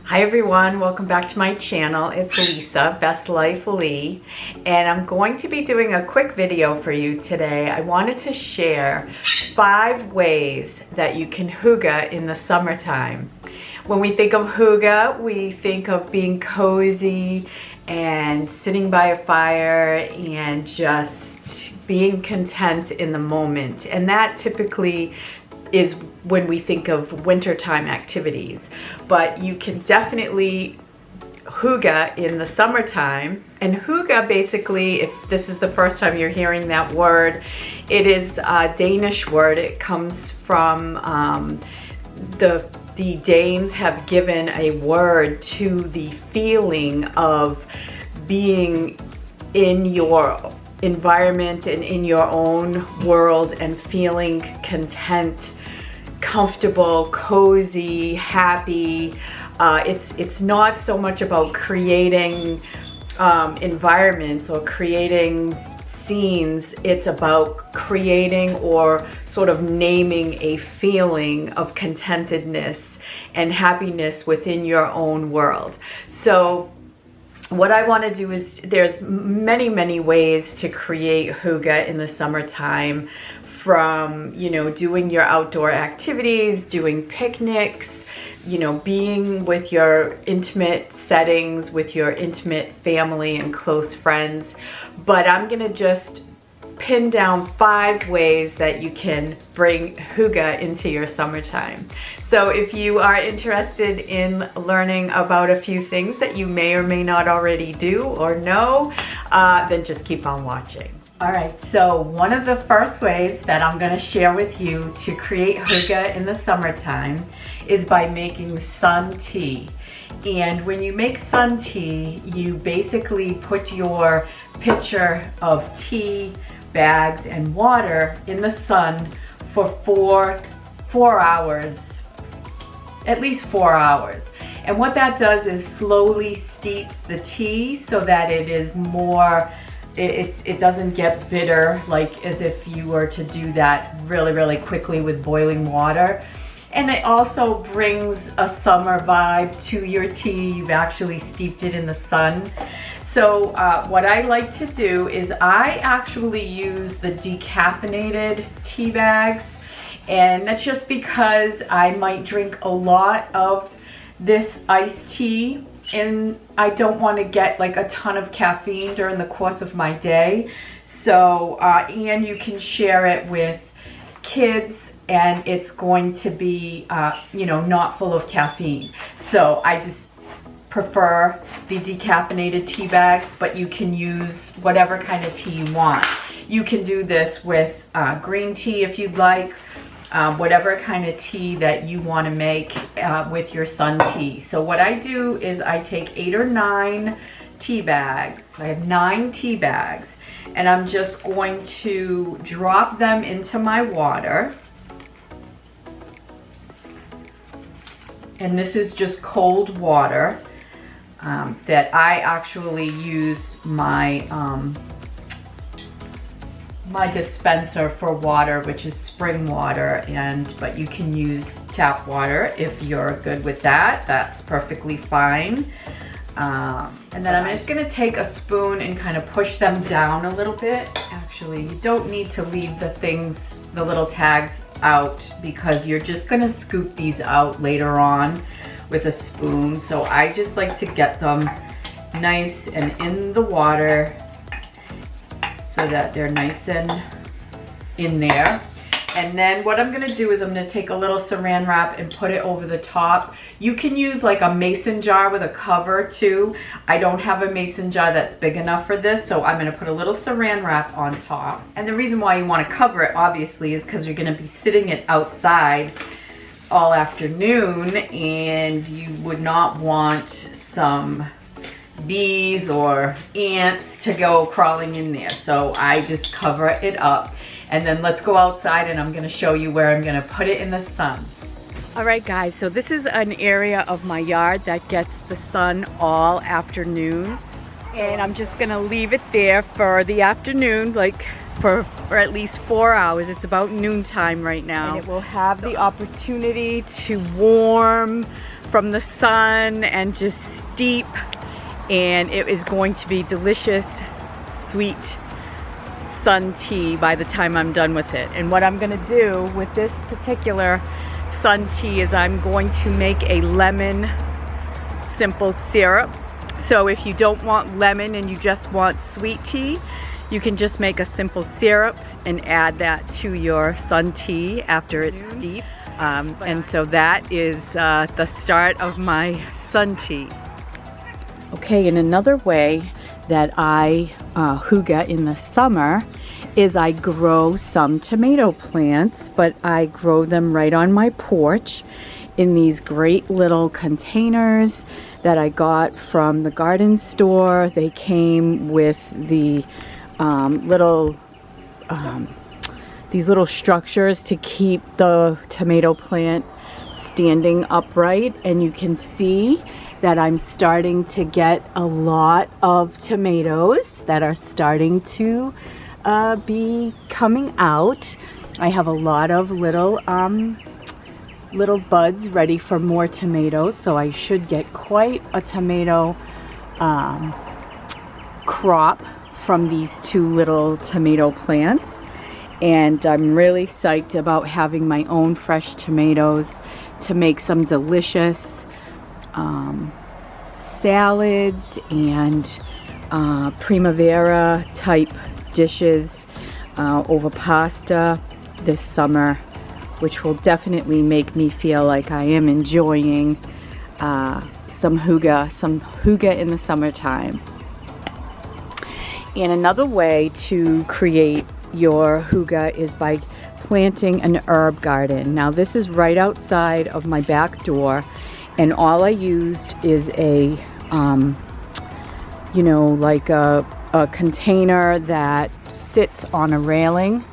Hi everyone, welcome back to my channel. It's Lisa, Best Life Lee, and I'm going to be doing a quick video for you today. I wanted to share 5 ways that you can hygge in the summertime. When we think of hygge, we think of being cozy and sitting by a fire and just being content in the moment, and that typically is when we think of wintertime activities. But you can definitely hygge in the summertime. And hygge, basically, if this is the first time you're hearing that word, it is a Danish word. It comes from the Danes have given a word to the feeling of being in your environment and in your own world and feeling content, comfortable, cozy, happy. It's not so much about creating environments or creating scenes. It's about creating or sort of naming a feeling of contentedness and happiness within your own world. So what I want to do is, there's many ways to create hygge in the summertime, from, doing your outdoor activities, doing picnics, being with your intimate settings, with your intimate family and close friends. But I'm going to just pin down 5 ways that you can bring hygge into your summertime. So if you are interested in learning about a few things that you may or may not already do or know, then just keep on watching. All right, so one of the first ways that I'm going to share with you to create hygge in the summertime is by making sun tea. And when you make sun tea, you basically put your pitcher of tea, bags, and water in the sun for 4 hours, at least 4 hours. And what that does is slowly steeps the tea so that it is more, it doesn't get bitter, like as if you were to do that really quickly with boiling water. And it also brings a summer vibe to your tea. You've actually steeped it in the sun. So what I like to do is I actually use the decaffeinated tea bags, and that's just because I might drink a lot of this iced tea and I don't want to get like a ton of caffeine during the course of my day. So and you can share it with kids, and it's going to be not full of caffeine. So I just prefer the decaffeinated tea bags, but you can use whatever kind of tea you want. You can do this with green tea if you'd like, whatever kind of tea that you want to make with your sun tea. So what I do is I take 8 or 9 tea bags. I have 9 tea bags, and I'm just going to drop them into my water. And this is just cold water that I actually use my my dispenser for water, which is spring water, but you can use tap water if you're good with that. That's perfectly fine. And then I'm just going to take a spoon and kind of push them down a little bit. Actually, you don't need to leave the little tags out, because you're just going to scoop these out later on with a spoon. So I just like to get them nice and in the water so that they're nice and in there. And then what I'm gonna do is I'm gonna take a little saran wrap and put it over the top. You can use like a mason jar with a cover too. I don't have a mason jar that's big enough for this, so I'm gonna put a little saran wrap on top. And the reason why you wanna cover it, obviously, is because you're gonna be sitting it outside all afternoon, and you would not want some bees or ants to go crawling in there. So I just cover it up. And then let's go outside, and I'm going to show you where I'm going to put it in the sun. All right, guys, so this is an area of my yard that gets the sun all afternoon. And I'm just going to leave it there for the afternoon, like for at least 4 hours. It's about noontime right now. And it will have the opportunity to warm from the sun and just steep, and it is going to be delicious, sweet sun tea by the time I'm done with it. And what I'm gonna do with this particular sun tea is I'm going to make a lemon simple syrup. So if you don't want lemon and you just want sweet tea, you can just make a simple syrup and add that to your sun tea after it steeps. And so that is the start of my sun tea. Okay, and another way that I hygge in the summer is I grow some tomato plants, but I grow them right on my porch in these great little containers that I got from the garden store. They came with the these little structures to keep the tomato plant standing upright, and you can see that I'm starting to get a lot of tomatoes that are starting to be coming out. I have a lot of little buds ready for more tomatoes, so I should get quite a tomato crop from these two little tomato plants. And I'm really psyched about having my own fresh tomatoes to make some delicious salads and primavera type dishes over pasta this summer, which will definitely make me feel like I am enjoying some hygge in the summertime. And another way to create your hygge is by planting an herb garden. Now this is right outside of my back door, and all I used is a like a container that sits on a railing,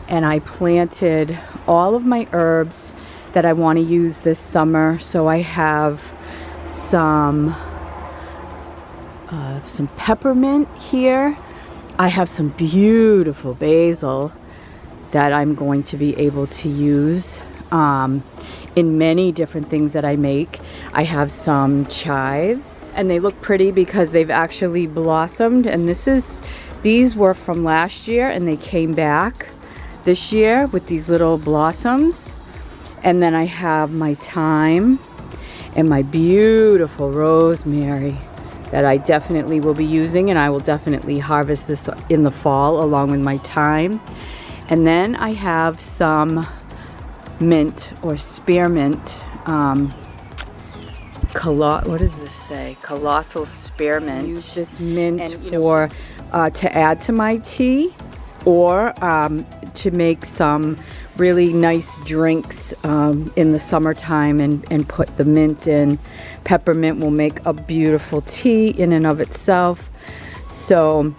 and I planted all of my herbs that I want to use this summer. So I have some peppermint here. I have some beautiful basil that I'm going to be able to use in many different things that I make. I have some chives, and they look pretty because they've actually blossomed, and these were from last year and they came back this year with these little blossoms. And then I have my thyme and my beautiful rosemary that I definitely will be using, and I will definitely harvest this in the fall along with my thyme. And then I have some mint or spearmint, what does this say? Colossal spearmint. Use this mint for to add to my tea, or to make some really nice drinks in the summertime and put the mint in. Peppermint will make a beautiful tea in and of itself. So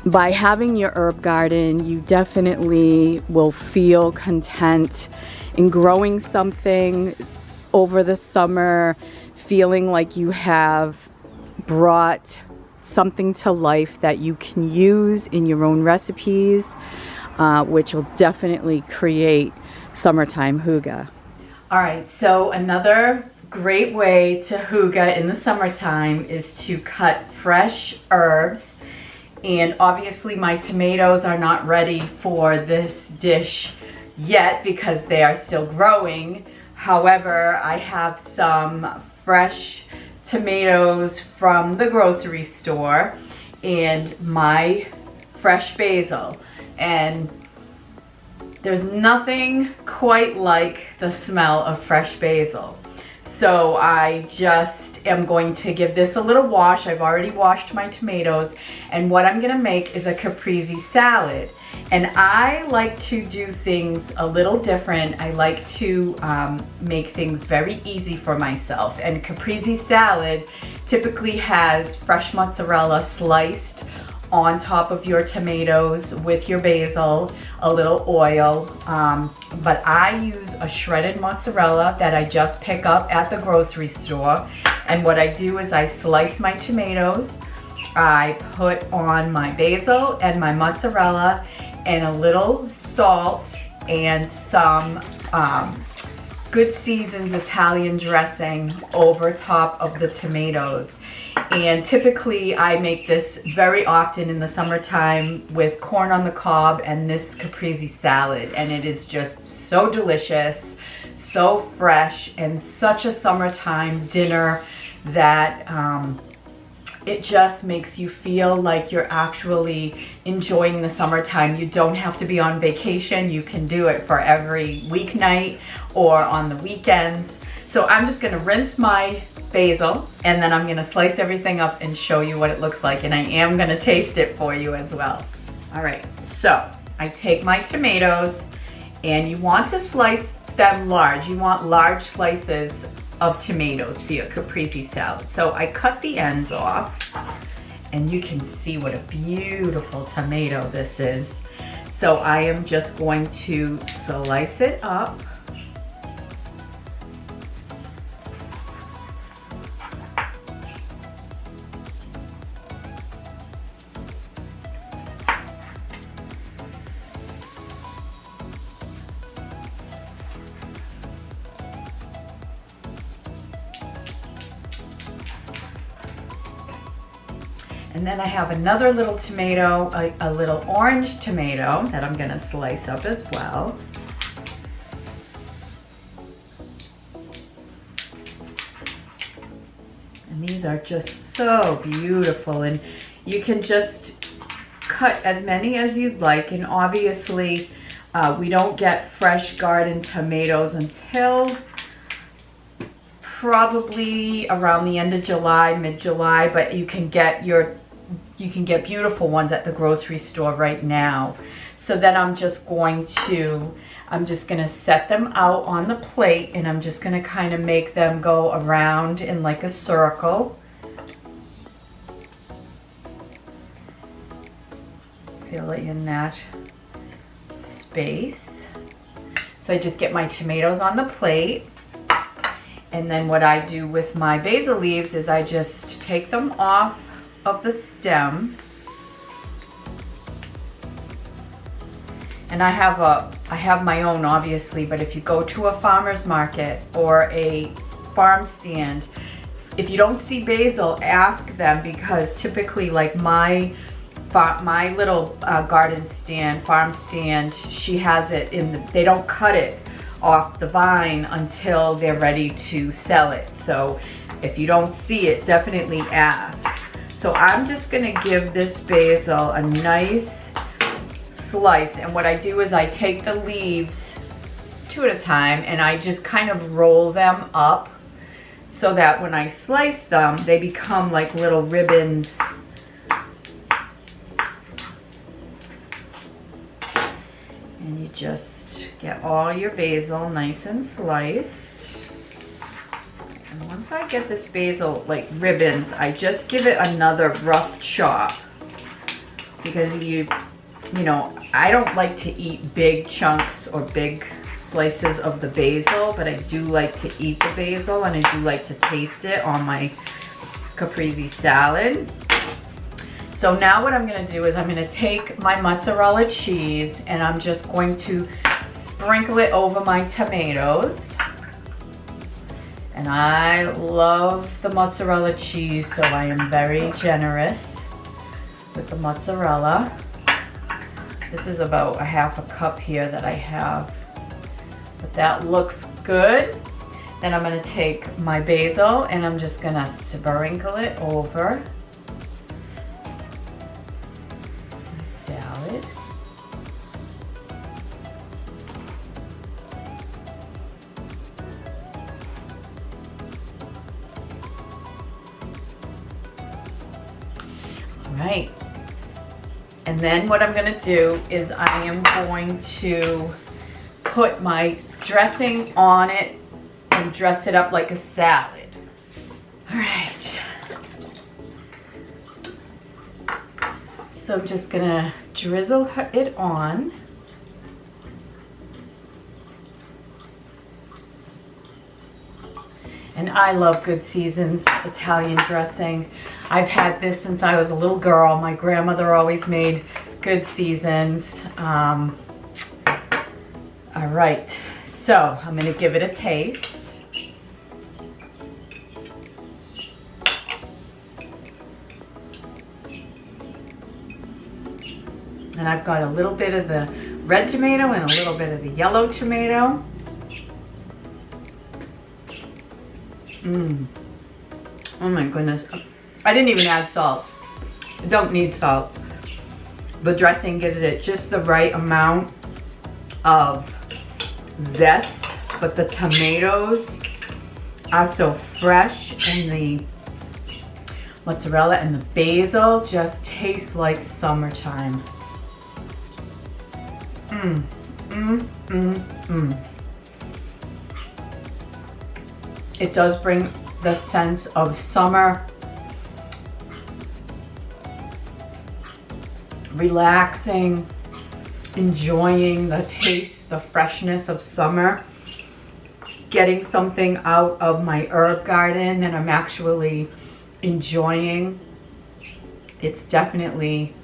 by having your herb garden, you definitely will feel content in growing something over the summer, feeling like you have brought something to life that you can use in your own recipes, which will definitely create summertime hygge. All right, so another great way to hygge in the summertime is to cut fresh herbs. And obviously my tomatoes are not ready for this dish yet because they are still growing. However, I have some fresh tomatoes from the grocery store and my fresh basil. And there's nothing quite like the smell of fresh basil. So I just am going to give this a little wash. I've already washed my tomatoes, and what I'm gonna make is a caprese salad. And I like to do things a little different. I like to make things very easy for myself. And caprese salad typically has fresh mozzarella sliced on top of your tomatoes with your basil, a little oil, but I use a shredded mozzarella that I just pick up at the grocery store. And what I do is I slice my tomatoes, I put on my basil and my mozzarella and a little salt and some Good Season's Italian dressing over top of the tomatoes. And typically I make this very often in the summertime with corn on the cob and this caprese salad. And it is just so delicious, so fresh, and such a summertime dinner that it just makes you feel like you're actually enjoying the summertime. You don't have to be on vacation. You can do it for every weeknight or on the weekends. So I'm just gonna rinse my basil and then I'm gonna slice everything up and show you what it looks like, and I am gonna taste it for you as well. All right, so I take my tomatoes, and you want to slice them large. You want large slices of tomatoes for your caprese salad. So I cut the ends off, and you can see what a beautiful tomato this is. So I am just going to slice it up. And then I have another little tomato, a little orange tomato that I'm gonna slice up as well. And these are just so beautiful, and you can just cut as many as you'd like. And obviously we don't get fresh garden tomatoes until probably around the end of July, mid-July, but you can get beautiful ones at the grocery store right now. So then I'm just gonna set them out on the plate, and I'm just gonna kind of make them go around in like a circle. Fill it in that space. So I just get my tomatoes on the plate. And then what I do with my basil leaves is I just take them off of the stem. And I have my own, obviously, but if you go to a farmer's market or a farm stand, if you don't see basil, ask them, because typically, like my little garden stand, farm stand, she has it they don't cut it off the vine until they're ready to sell it. So if you don't see it, definitely ask. So I'm just gonna give this basil a nice slice, and what I do is I take the leaves two at a time and I just kind of roll them up so that when I slice them, they become like little ribbons. And you just get all your basil nice and sliced. And once I get this basil like ribbons, I just give it another rough chop, because you know, I don't like to eat big chunks or big slices of the basil, but I do like to eat the basil, and I do like to taste it on my caprese salad. So now what I'm gonna do is I'm gonna take my mozzarella cheese and I'm just going to sprinkle it over my tomatoes. And I love the mozzarella cheese, so I am very generous with the mozzarella. This is about a half a cup here that I have, but that looks good. Then I'm gonna take my basil and I'm just gonna sprinkle it over my salad. All right. And then what I'm gonna do is I am going to put my dressing on it and dress it up like a salad. All right. So I'm just gonna drizzle it on. And I love Good Season's Italian dressing. I've had this since I was a little girl. My grandmother always made Good Season's. All right, So I'm gonna give it a taste. And I've got a little bit of the red tomato and a little bit of the yellow tomato. Oh my goodness. I didn't even add salt. I don't need salt. The dressing gives it just the right amount of zest, but the tomatoes are so fresh, and the mozzarella and the basil just taste like summertime. It does bring the sense of summer, relaxing, enjoying the taste, the freshness of summer, getting something out of my herb garden that I'm actually enjoying. It's definitely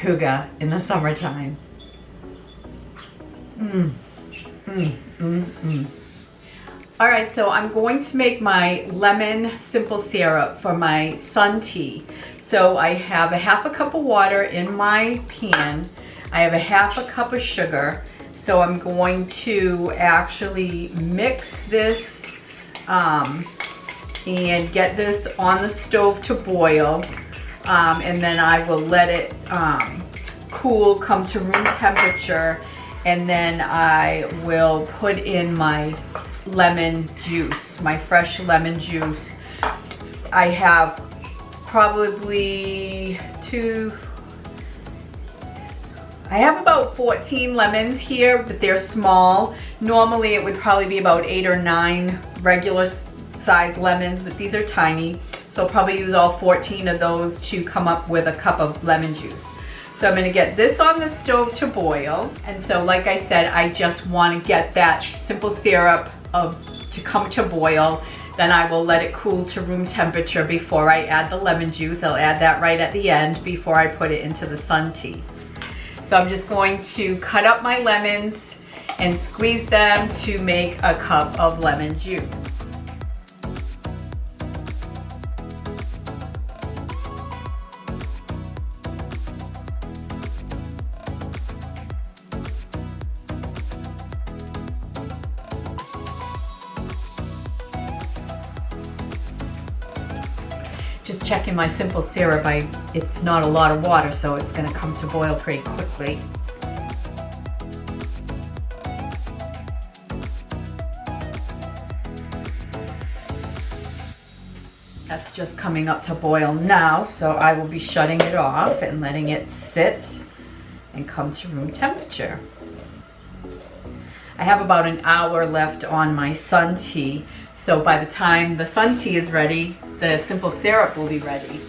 hygge in the summertime. All right, so I'm going to make my lemon simple syrup for my sun tea. So I have a half a cup of water in my pan. I have a half a cup of sugar. So I'm going to actually mix this and get this on the stove to boil. And then I will let it cool, come to room temperature. And then I will put in my lemon juice, my fresh lemon juice. I have probably I have about 14 lemons here, but they're small. Normally it would probably be about 8 or 9 regular size lemons, but these are tiny. So I'll probably use all 14 of those to come up with a cup of lemon juice. So I'm gonna get this on the stove to boil. And so like I said, I just wanna get that simple syrup to come to boil. Then I will let it cool to room temperature before I add the lemon juice. I'll add that right at the end before I put it into the sun tea. So I'm just going to cut up my lemons and squeeze them to make a cup of lemon juice. Just checking my simple syrup, it's not a lot of water, so it's gonna come to boil pretty quickly. That's just coming up to boil now, so I will be shutting it off and letting it sit and come to room temperature. I have about an hour left on my sun tea, so by the time the sun tea is ready, the simple syrup will be ready.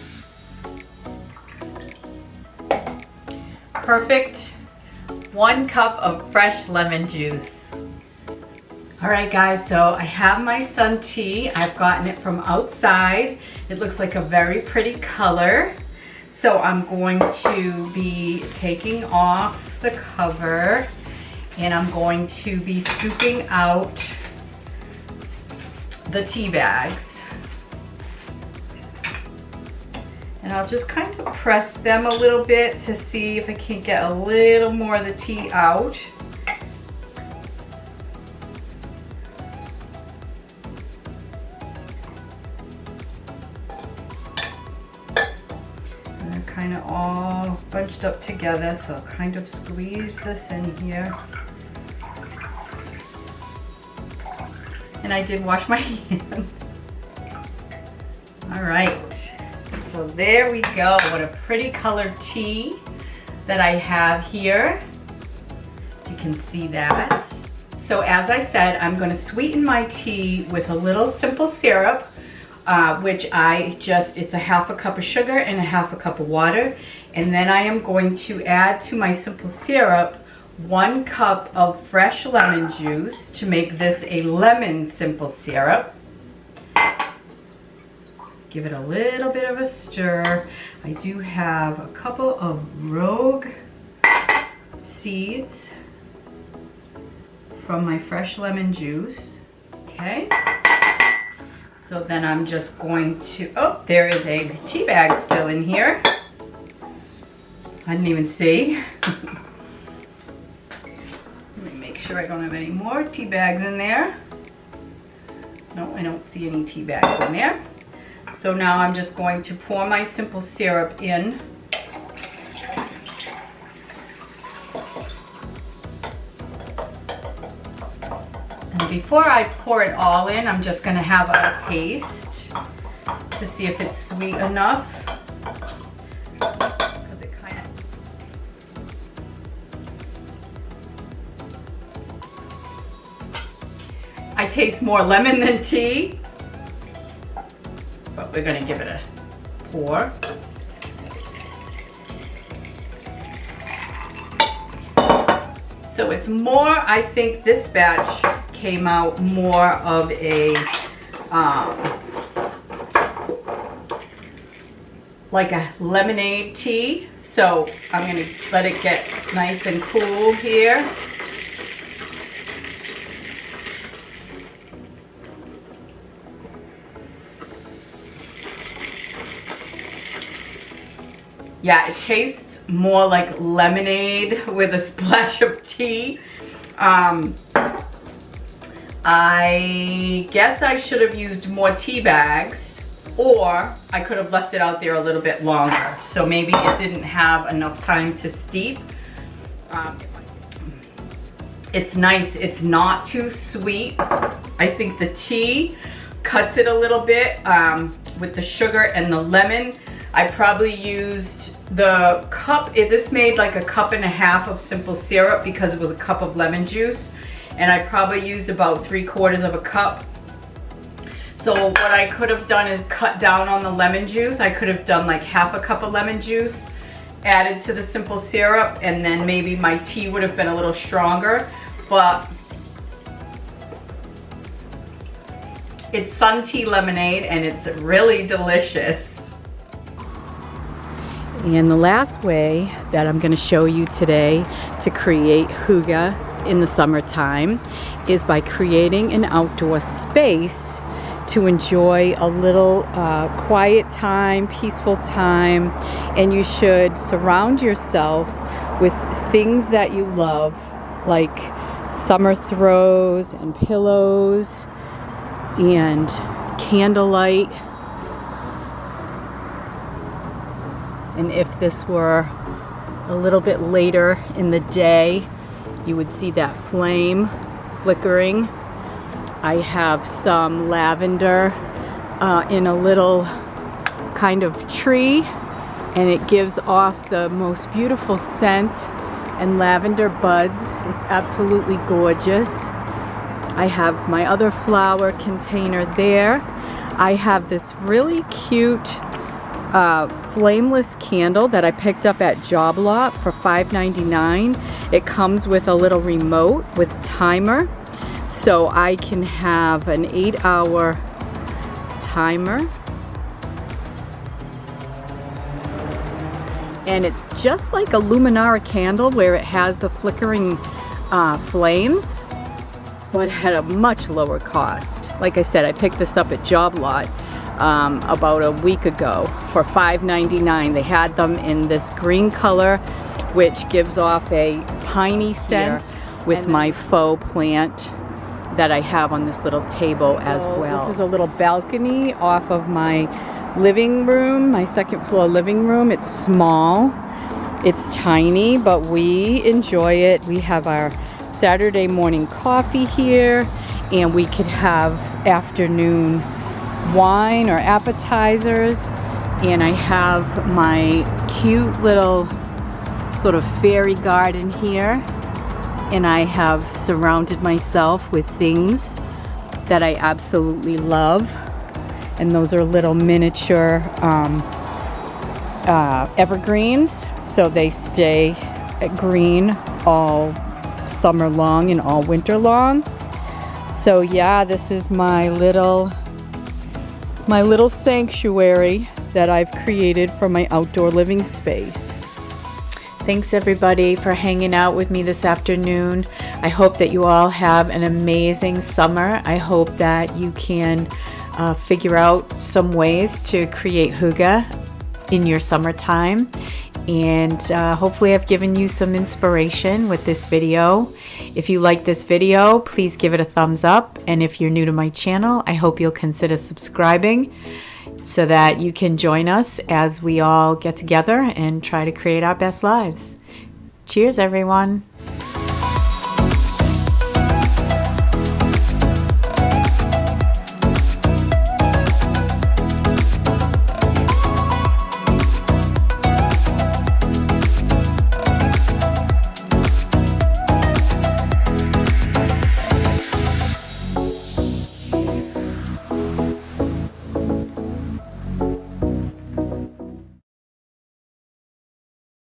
Perfect 1 cup of fresh lemon juice. All right guys, so I have my sun tea. I've gotten it from outside. It looks like a very pretty color. So I'm going to be taking off the cover, and I'm going to be scooping out the tea bags. And I'll just kind of press them a little bit to see if I can get a little more of the tea out. And they're kind of all bunched up together, so I'll kind of squeeze this in here. And I did wash my hands. All right. So there we go. What a pretty colored tea that I have here. You can see that. So as I said, I'm going to sweeten my tea with a little simple syrup, which it's a half a cup of sugar and a half a cup of water. And then I am going to add to my simple syrup 1 cup of fresh lemon juice to make this a lemon simple syrup. Give it a little bit of a stir. I do have a couple of rogue seeds. from my fresh lemon juice. Okay. So then I'm just going to, oh, there is a tea bag still in here. I didn't even see. Let me make sure I don't have any more tea bags in there. No, I don't see any tea bags in there. So now I'm just going to pour my simple syrup in. And before I pour it all in, I'm just going to have a taste to see if it's sweet enough. Because it kind of... I taste more lemon than tea. But we're going to give it a pour. So it's more, I think this batch came out more of a, like a lemonade tea. So I'm going to let it get nice and cool here. Yeah, it tastes more like lemonade with a splash of tea. I guess I should have used more tea bags, or I could have left it out there a little bit longer. So maybe it didn't have enough time to steep. It's nice, it's not too sweet. I think the tea cuts it a little bit with the sugar and the lemon. I probably used the cup, this made like a cup and a half of simple syrup because it was a cup of lemon juice. And I probably used about 3/4 of a cup. So what I could have done is cut down on the lemon juice. I could have done like half a cup of lemon juice added to the simple syrup, and then maybe my tea would have been a little stronger. But it's sun tea lemonade and it's really delicious. And the last way that I'm going to show you today to create hygge in the summertime is by creating an outdoor space to enjoy a little quiet time, peaceful time, and you should surround yourself with things that you love, like summer throws and pillows and candlelight. And if this were a little bit later in the day, you would see that flame flickering. I have some lavender in a little kind of tree, and it gives off the most beautiful scent and lavender buds. It's absolutely gorgeous. I have my other flower container there. I have this really cute flameless candle that I picked up at Job Lot for $5.99. It comes with a little remote with timer, so I can have an 8-hour timer. And it's just like a Luminara candle where it has the flickering flames, but at a much lower cost. Like I said, I picked this up at Job Lot about a week ago for $5.99. They had them in this green color, which gives off a piney scent with my faux plant that I have on this little table as well. This is a little balcony off of my living room, my second floor living room. It's small, it's tiny, but we enjoy it. We have our Saturday morning coffee here, and we could have afternoon wine or appetizers. And I have my cute little sort of fairy garden here, and I have surrounded myself with things that I absolutely love. And those are little miniature evergreens, so they stay green all summer long and all winter long. So yeah, this is my little sanctuary that I've created for my outdoor living space. Thanks everybody for hanging out with me this afternoon. I hope that you all have an amazing summer. I hope that you can figure out some ways to create hygge in your summertime. And hopefully I've given you some inspiration with this video. If you like this video, please give it a thumbs up. And if you're new to my channel, I hope you'll consider subscribing so that you can join us as we all get together and try to create our best lives. Cheers, everyone.